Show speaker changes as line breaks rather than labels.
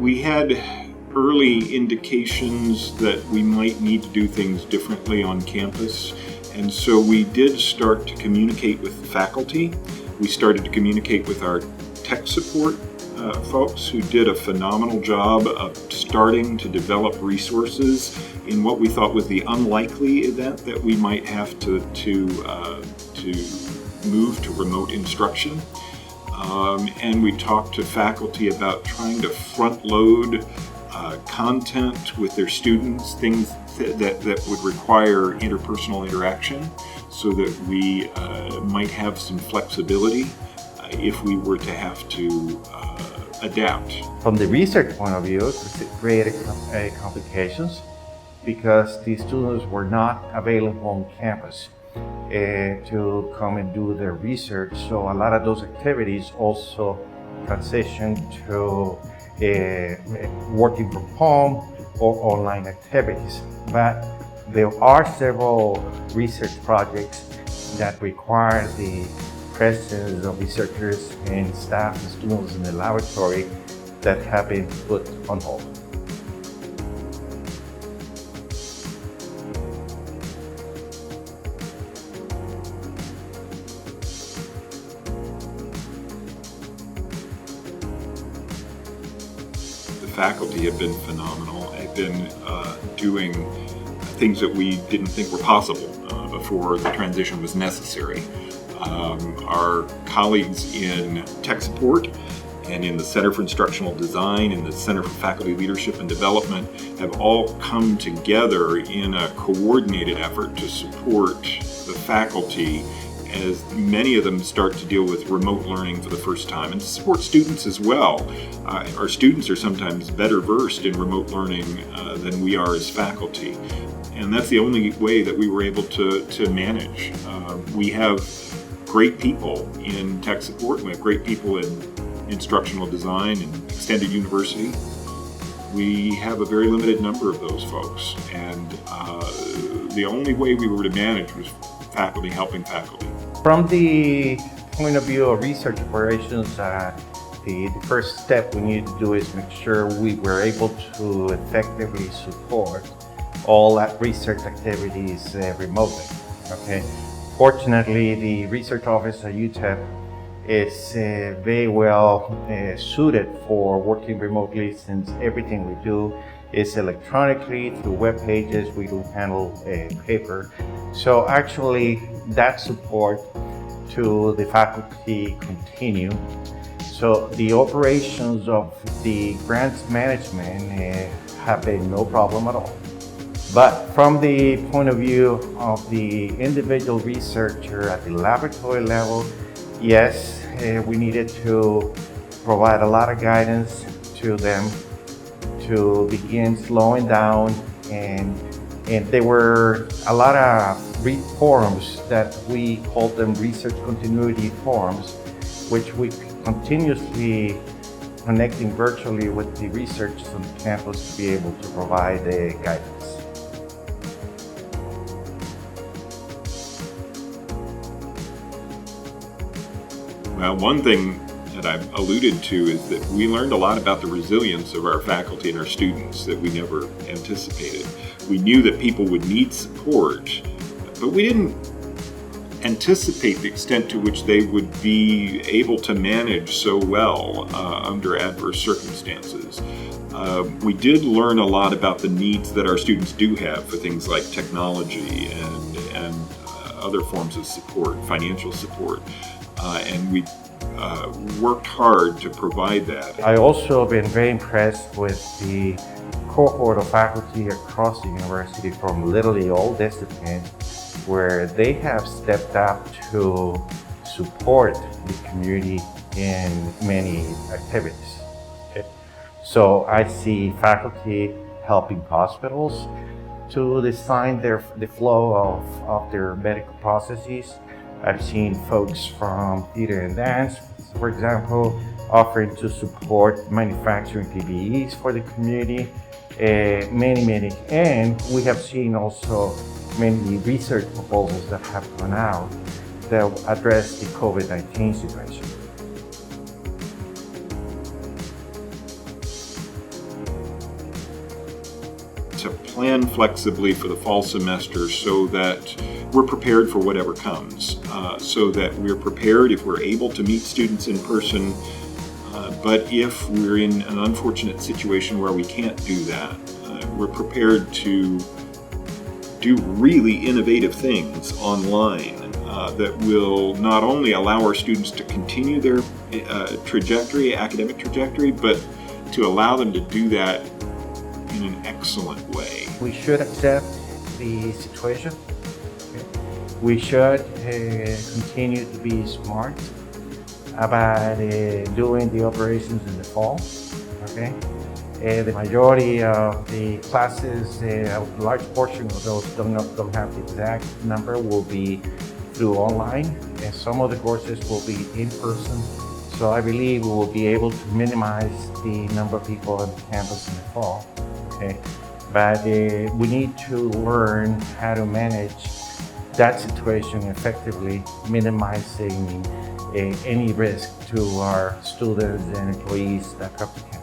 We had early indications that we might need to do things differently on campus, and so we did start to communicate with the faculty. We started to communicate with our tech support folks who did a phenomenal job of starting to develop resources in what we thought was the unlikely event that we might have to move to remote instruction. And we talked to faculty about trying to front load content with their students, things that would require interpersonal interaction, so that we might have some flexibility if we were to have to adapt.
From the research point of view, it created complications because the students were not available on campus to come and do their research. So a lot of those activities also transitioned to working from home or online activities. But there are several research projects that require the presence of researchers and staff and students in the laboratory that have been put on hold.
The faculty have been phenomenal. They've been doing things that we didn't think were possible before the transition was necessary. Our colleagues in tech support and in the Center for Instructional Design and the Center for Faculty Leadership and Development have all come together in a coordinated effort to support the faculty as many of them start to deal with remote learning for the first time, and to support students as well. Our students are sometimes better versed in remote learning than we are as faculty, and that's the only way that we were able to manage. We have great people in tech support, we have great people in instructional design and extended university. We have a very limited number of those folks, and the only way we were to manage was faculty helping faculty.
From the point of view of research operations, the first step we needed to do is make sure we were able to effectively support all that research activities remotely. Okay. Fortunately, the research office at UTEP is very well suited for working remotely, since everything we do is electronically through web pages. We don't handle paper. So actually that support to the faculty continue. So the operations of the grants management have been no problem at all. But from the point of view of the individual researcher at the laboratory level, yes, we needed to provide a lot of guidance to them to begin slowing down, and there were a lot of forums that we called them research continuity forums, which we continuously connecting virtually with the researchers on campus to be able to provide guidance.
Well, one thing that I've alluded to is that we learned a lot about the resilience of our faculty and our students that we never anticipated. We knew that people would need support, but we didn't anticipate the extent to which they would be able to manage so well under adverse circumstances. We did learn a lot about the needs that our students do have for things like technology and other forms of support, financial support. And we worked hard to provide that.
I also been very impressed with the cohort of faculty across the university from literally all disciplines, where they have stepped up to support the community in many activities. Okay. So I see faculty helping hospitals to design the flow of their medical processes. I've seen folks from theater and dance, for example, offering to support manufacturing PPEs for the community, many, and we have seen also many research proposals that have gone out that address the COVID-19 situation.
plan flexibly for the fall semester so that we're prepared for whatever comes, so that we're prepared if we're able to meet students in person. But if we're in an unfortunate situation where we can't do that, we're prepared to do really innovative things online that will not only allow our students to continue their academic trajectory, but to allow them to do that in an excellent way.
We should accept the situation. Okay? We should continue to be smart about doing the operations in the fall. Okay? The majority of the classes, a large portion of those don't have the exact number, will be through online, and some of the courses will be in person. So I believe we will be able to minimize the number of people on campus in the fall. Okay? But we need to learn how to manage that situation effectively, minimizing any risk to our students and employees that come to campus.